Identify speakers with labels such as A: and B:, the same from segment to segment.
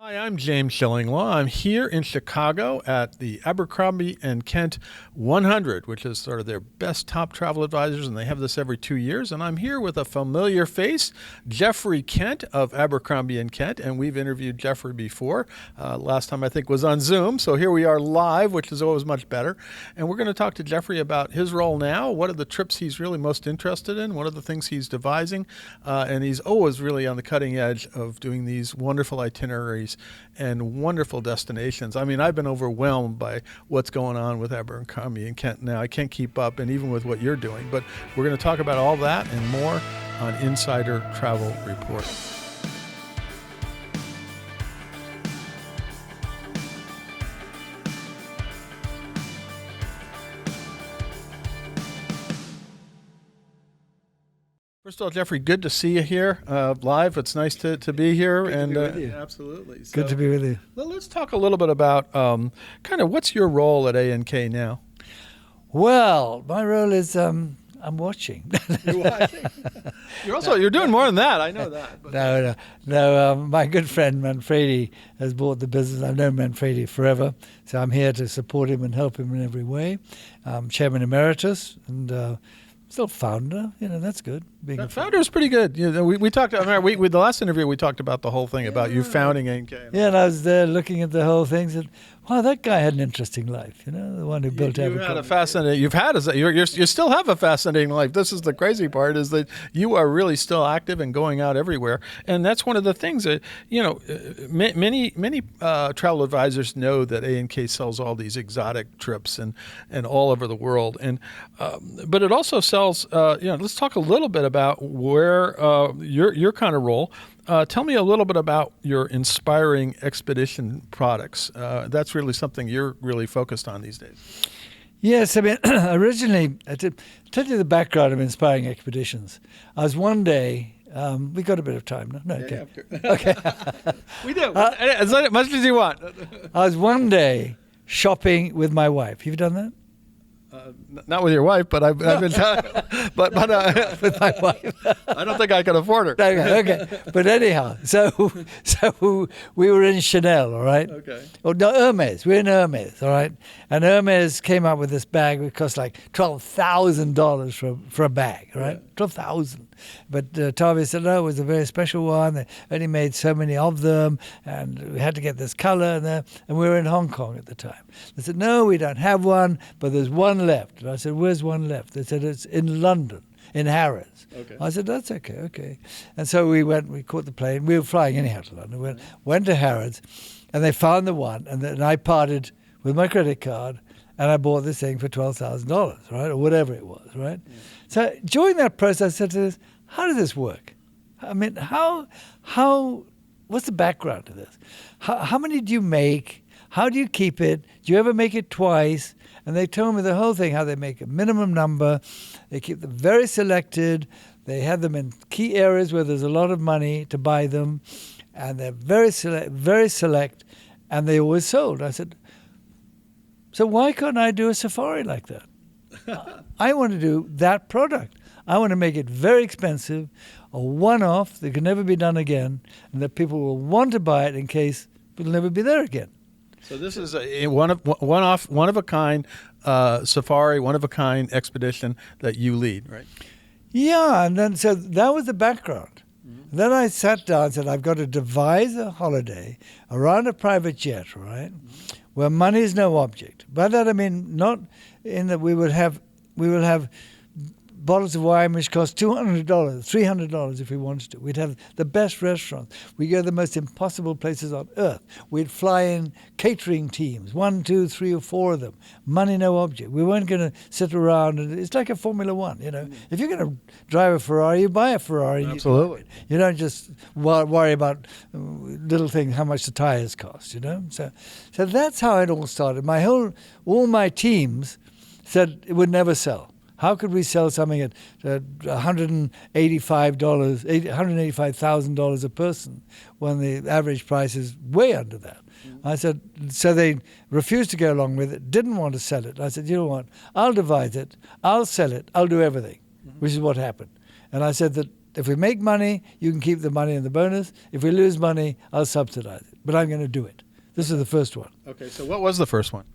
A: Hi, I'm James Shillinglaw. I'm here in Chicago at the Abercrombie and Kent 100, which is sort of their best top travel advisors, and they have this every 2 years. And I'm here with a familiar face, Geoffrey Kent of Abercrombie and Kent, and we've interviewed Geoffrey before. Last time I think was on Zoom, so here we are live, which is always much better. And we're going to talk to Geoffrey about his role now. What are the trips he's really most interested in? What are the things he's devising? And he's always really on the cutting edge of doing these wonderful itineraries and wonderful destinations. I mean, I've been overwhelmed by what's going on with Abercrombie and Kent now. I can't keep up, and even with what you're doing. But we're going to talk about all that and more on Insider Travel Report. First of all, Geoffrey, good to see you here live. It's nice to be here.
B: Good to be with you.
A: Absolutely. So,
B: good to be with you.
A: Well, let's talk a little bit about kind of what's your role at A&K now?
B: Well, my role is I'm watching.
A: You're watching? You're doing more than that. I know that. But.
B: No. My good friend Manfredi has bought the business. I've known Manfredi forever, so I'm here to support him and help him in every way. I'm Chairman Emeritus and still founder. That's good. Being a
A: founder is pretty good. We talked. I mean, with the last interview, we talked about the whole thing about you founding A&K.
B: Yeah, and I was there looking at the whole thing. Said, "Wow, that guy had an interesting life." The one who built Abercrombie.
A: You had a fascinating. You still have a fascinating life. This is the crazy part: is that you are really still active and going out everywhere. And that's one of the things that many travel advisors know that A&K sells all these exotic trips and all over the world. And but it also sells. Let's talk a little bit about where your kind of role. Tell me a little bit about your inspiring expedition products. That's really something you're really focused on these days.
B: Yes, I mean, originally, to tell you the background of inspiring expeditions, I was one day, we got a bit of time, no? Okay.
A: Yeah, okay. We do, as much as you want.
B: I was one day shopping with my wife. Have you done that?
A: Not with your wife, but I've been telling. But
B: with my wife,
A: I don't think I can afford her.
B: Okay. But anyhow, so we were in Chanel, all right.
A: Okay.
B: Oh no, Hermes. We're in Hermes, all right. And Hermes came out with this bag that cost like $12,000 for a bag, right? Yeah. 12,000. But Tavi said, no, it was a very special one. They only made so many of them, and we had to get this color. And we were in Hong Kong at the time. They said, no, we don't have one, but there's one left. And I said, where's one left? They said, it's in London, in Harrods.
A: Okay.
B: I said, that's okay. And so we caught the plane. We were flying anyhow to London. Went to Harrods, and they found the one, and I parted with my credit card, and I bought this thing for $12,000, right, or whatever it was, right? Yeah. So during that process, I said to this, how does this work? I mean, what's the background to this? How many do you make? How do you keep it? Do you ever make it twice? And they told me the whole thing, how they make a minimum number. They keep them very selected. They have them in key areas where there's a lot of money to buy them. And they're very select, and they always sold. I said, so why can't I do a safari like that? I want to do that product. I want to make it very expensive, a one-off that can never be done again, and that people will want to buy it in case it'll never be there again.
A: So this is a one of a kind safari, one of a kind expedition that you lead, right?
B: Yeah, and then so that was the background. Mm-hmm. Then I sat down and said, I've got to devise a holiday around a private jet, right, where money is no object. By that I mean not in that we will have bottles of wine which cost $200, $300 if we wanted to. We'd have the best restaurants. We'd go to the most impossible places on earth. We'd fly in catering teams, 1, 2, 3, or 4 of them. Money, no object. We weren't going to sit around. It's like a Formula One, If you're going to drive a Ferrari, you buy a Ferrari.
A: Absolutely.
B: You don't just worry about little things, how much the tires cost, So that's how it all started. All my teams said it would never sell. How could we sell something at $185,000 a person when the average price is way under that? Mm-hmm. I said, so they refused to go along with it, didn't want to sell it. I said, you know what, I'll devise it, I'll sell it, I'll do everything, which is what happened. And I said that if we make money, you can keep the money and the bonus. If we lose money, I'll subsidize it. But I'm going to do it. This is the first one.
A: Okay, so what was the first one?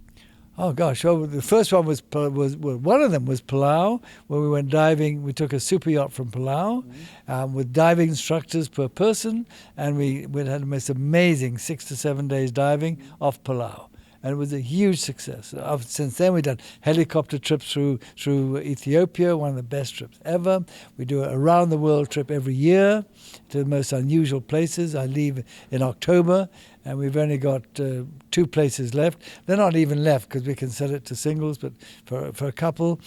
B: Oh gosh! Well, the first one was one of them was Palau, where we went diving. We took a super yacht from Palau, with diving instructors per person, and we had the most amazing 6 to 7 days diving off Palau, and it was a huge success. Since then, we've done helicopter trips through Ethiopia, one of the best trips ever. We do an around the world trip every year to the most unusual places. I leave in October. And we've only got 2 places left. They're not even left because we can sell it to singles, but for a couple.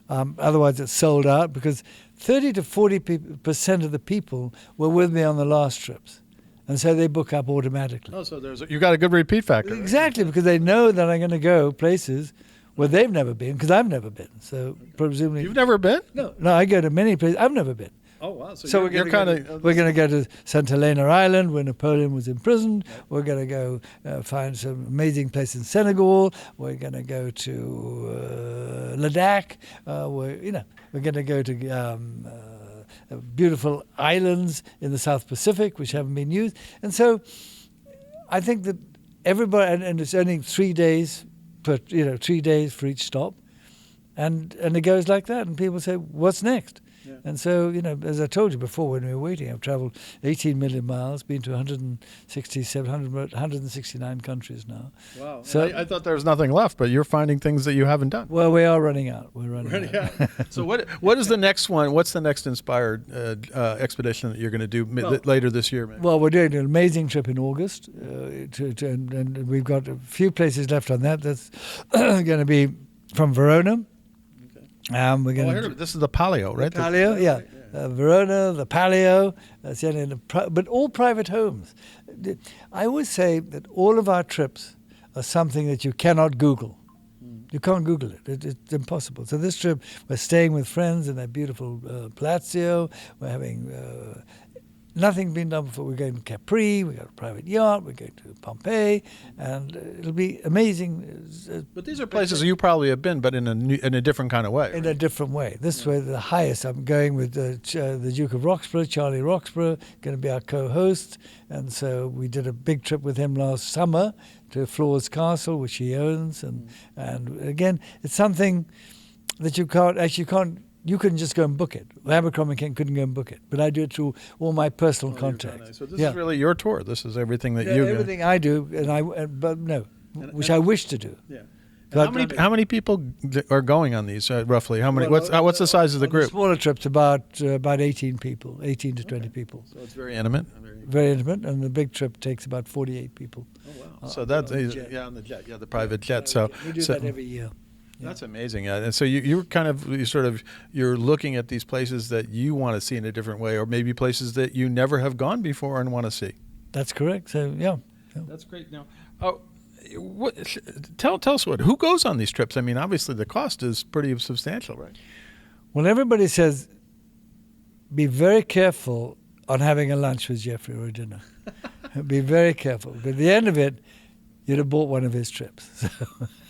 B: Otherwise, it's sold out because 30 to 40% of the people were with me on the last trips. And so they book up automatically.
A: Oh, so you got a good repeat factor.
B: Exactly, because they know that I'm going to go places where they've never been because I've never been. So presumably...
A: You've never been?
B: No, I go to many places. I've never been.
A: Oh, wow.
B: So we're going to go to St. Helena Island where Napoleon was imprisoned. We're going to go find some amazing place in Senegal. We're going to go to Ladakh. We're going to go to beautiful islands in the South Pacific which haven't been used. And so I think that everybody, and it's only 3 days, 3 days for each stop. And it goes like that. And people say, what's next? Yeah. And so, as I told you before when we were waiting, I've traveled 18 million miles, been to 169 countries now.
A: Wow.
B: So
A: I thought there was nothing left, but you're finding things that you haven't done.
B: Well, we are running out. We're running out.
A: So what is the next one? What's the next inspired expedition that you're going to do later this year? Maybe?
B: Well, we're doing an amazing trip in August, and we've got a few places left on that. That's going to be from Verona. We're going
A: I heard of it. This is the Palio, right?
B: The Palio, yeah. Verona, the Palio, but all private homes. I always say that all of our trips are something that you cannot Google. You can't Google it. It's impossible. So this trip, we're staying with friends in that beautiful Palazzo. We're having... nothing been done before. We're going to Capri, we've got a private yacht, we're going to Pompeii, and it'll be amazing.
A: But these are places you probably have been, but in a different kind of way.
B: In a different way. This way, the highest. I'm going with the Duke of Roxburgh, Charlie Roxburgh, going to be our co-host. And so we did a big trip with him last summer to Floors Castle, which he owns. And again, it's something that you can't. You couldn't just go and book it. Abercrombie couldn't go and book it, but I do it through all my personal contacts.
A: So this is really your tour. This is everything that you.
B: Everything I do, which I wish to do.
A: Yeah. How many people are going on these roughly? How many?
B: Well,
A: what's the size of the group?
B: The smaller trips about 18 people, 18 to 20 people.
A: So it's very intimate.
B: Very intimate, and the big trip takes about 48 people.
A: Oh wow! So that's on the jet, the private jet. So
B: we do that every year.
A: Yeah. That's amazing. And so you're looking at these places that you want to see in a different way, or maybe places that you never have gone before and want to see.
B: That's correct. So yeah.
A: That's great. Now, tell us who goes on these trips? I mean, obviously the cost is pretty substantial, right?
B: Well, everybody says be very careful on having a lunch with Geoffrey or a dinner. Be very careful. But at the end of it, you'd have bought one of his trips. So.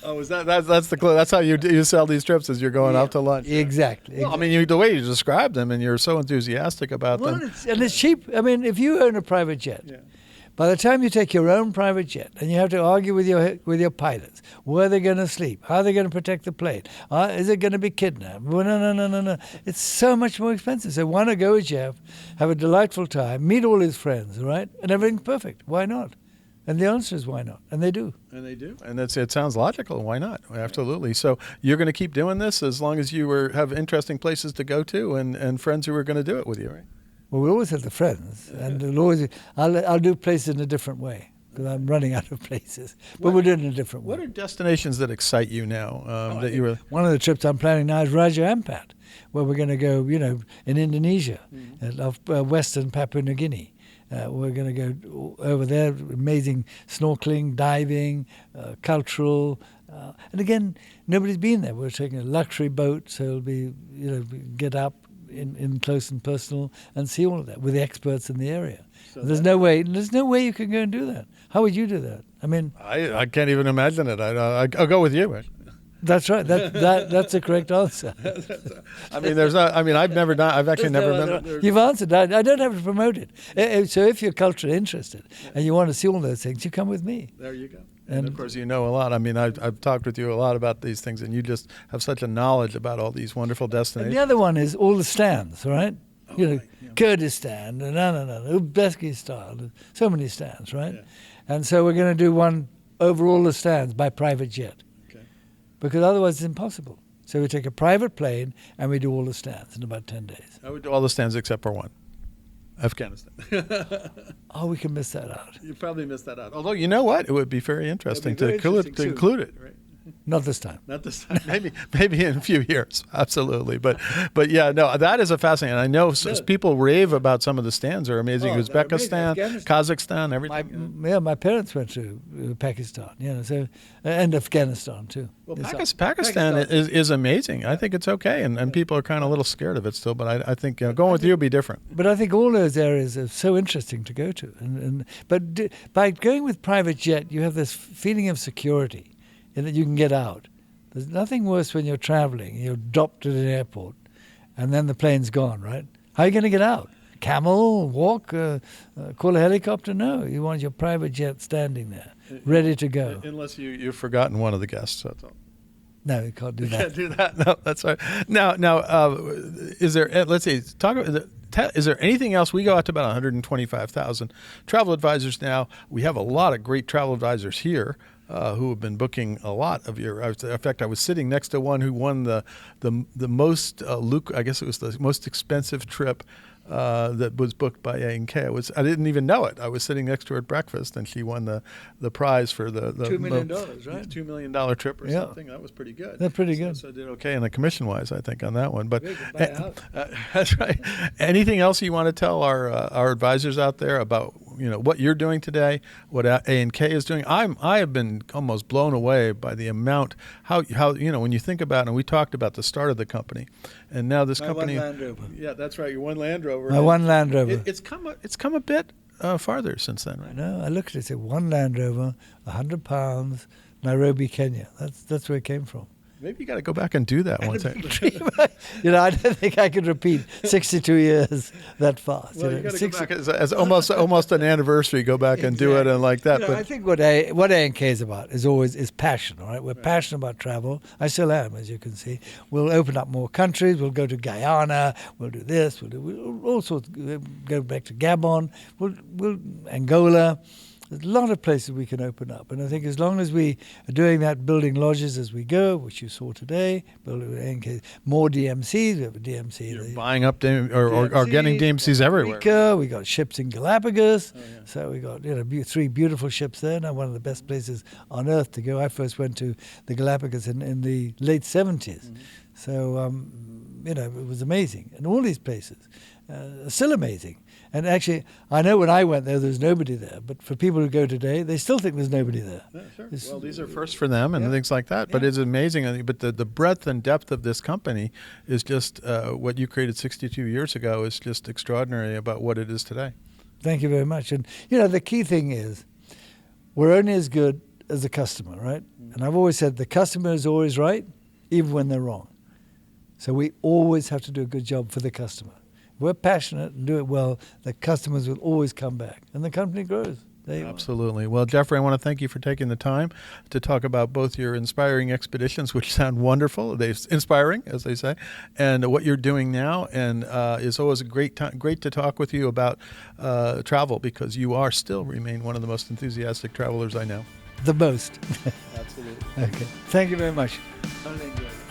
A: Oh, that's the clue? That's how you sell these trips, as you're going out to lunch.
B: Exactly.
A: Well, I mean, the way you describe them, and you're so enthusiastic about them.
B: It's cheap. I mean, if you own a private jet, by the time you take your own private jet, and you have to argue with your pilots, where they're going to sleep, how they're going to protect the plane, is it going to be kidnapped? Well, no. It's so much more expensive. So why not go with Jeff, have a delightful time, meet all his friends, right, and everything's perfect. Why not? And the answer is why not? And they do.
A: And they do. And it sounds logical. Why not? Absolutely. So you're going to keep doing this as long as you have interesting places to go to and friends who are going to do it with you, right?
B: Well, we always have the friends. And I'll do places in a different way because I'm running out of places. But we'll do it in a different way.
A: What are destinations that excite you now?
B: One of the trips I'm planning now is Raja Ampat, where we're going to go, in Indonesia, off western Papua New Guinea. We're going to go over there, amazing snorkeling, diving, cultural. And again, nobody's been there. We're taking a luxury boat, so it'll be, get up in close and personal and see all of that with the experts in the area. So there's no way you can go and do that. How would you do that? I mean,
A: I can't even imagine it. I'll go with you.
B: That's right. That's the correct answer.
A: I mean, there's not. I mean, I've never done. I've actually never done it.
B: You've answered. I don't have to promote it. So if you're culturally interested and you want to see all those things, you come with me.
A: There you go. And of course, you know a lot. I mean, I've talked with you a lot about these things, and you just have such a knowledge about all these wonderful destinations.
B: And the other one is all the stands, right?
A: Oh,
B: you know,
A: right, yeah.
B: Kurdistan, Uzbekistan, so many stands, right?
A: Yeah.
B: And so we're going to do one over all the stands by private jet.
A: Okay.
B: Because otherwise it's impossible. So we take a private plane and we do all the stands in about 10 days.
A: I would do all the stands except for one. Afghanistan.
B: Oh, we can miss that out.
A: You probably missed that out. Although, you know what? It would be very interesting to include it. Right?
B: Not this time.
A: Not this time. Maybe in a few years. Absolutely. But yeah, no, that is a fascinating. I know people rave about some of the stands are amazing.
B: Oh, they're
A: Uzbekistan,
B: amazing.
A: Kazakhstan, everything.
B: My parents went to Pakistan, so and Afghanistan too.
A: Well, Pakistan is amazing. I think it's okay, and people are kind of a little scared of it still. But I think going with you would be different.
B: But I think all those areas are so interesting to go to, but by going with private jet, you have this feeling of security. In that you can get out. There's nothing worse when you're traveling, you're docked at an airport, and then the plane's gone, right? How are you going to get out? Camel, walk, call a helicopter? No, you want your private jet standing there, ready to go.
A: Unless you've forgotten one of the guests, that's all.
B: No, you can't do that.
A: Can't do that. No, that's right. Now, is there? Let's see. Is there anything else? We go out to about 125,000 travel advisors now. We have a lot of great travel advisors here. Who have been booking a lot of your. In fact, I was sitting next to one who won the most I guess it was the most expensive trip that was booked by A&K. I didn't even know it. I was sitting next to her at breakfast, and she won the prize for the
B: $2 million, right?
A: $2 million trip or something. That was pretty good.
B: That's pretty good.
A: So I did okay in the commission wise, I think, on that one. But
B: buy
A: that's right. Anything else you want to tell our advisors out there about what you're doing today, what A&K is doing? I have been almost blown away by the amount how when you think about it, and we talked about the start of the company, and now this company.
B: One Land Rover.
A: Yeah, that's right. Your one Land Rover.
B: My one Land Rover.
A: It's come a bit farther since then, right?
B: No, I looked at it. It said one Land Rover, 100 pounds, Nairobi, Kenya. That's where it came from.
A: Maybe you got to go back and do that one time.
B: I don't think I could repeat 62 years that fast.
A: Well, you got to go back as almost an anniversary. Go back and do it and like that.
B: I think what A&K is about is passion. All right, we're passionate about travel. I still am, as you can see. We'll open up more countries. We'll go to Guyana. We'll do this. We'll all sorts. Go back to Gabon. We'll Angola. There's a lot of places we can open up. And I think as long as we are doing that, building lodges as we go, which you saw today, building more DMCs. We have a DMC.
A: You're buying up or getting DMCs everywhere.
B: We got ships in Galapagos. Oh, yeah. So we got 3 beautiful ships there. Now one of the best places on earth to go. I first went to the Galapagos in the late 70s. Mm-hmm. So, it was amazing. And all these places are still amazing. And actually, I know when I went there was nobody there. But for people who go today, they still think there's nobody there.
A: Yeah, sure. Well, these are first for them and things like that. But it's amazing. But the breadth and depth of this company is just what you created 62 years ago is just extraordinary about what it is today.
B: Thank you very much. And, the key thing is we're only as good as the customer, right? Mm-hmm. And I've always said the customer is always right, even when they're wrong. So we always have to do a good job for the customer. If we're passionate and do it well, the customers will always come back, and the company grows.
A: Absolutely. Well, Geoffrey, I want to thank you for taking the time to talk about both your inspiring expeditions, which sound wonderful. They're inspiring, as they say, and what you're doing now. And it's always great to talk with you about travel because you remain one of the most enthusiastic travelers I know.
B: The most.
A: Absolutely.
B: Okay. Thank you very much.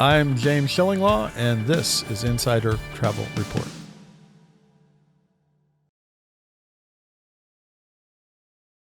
A: I'm James Shillinglaw, and this is Insider Travel Report.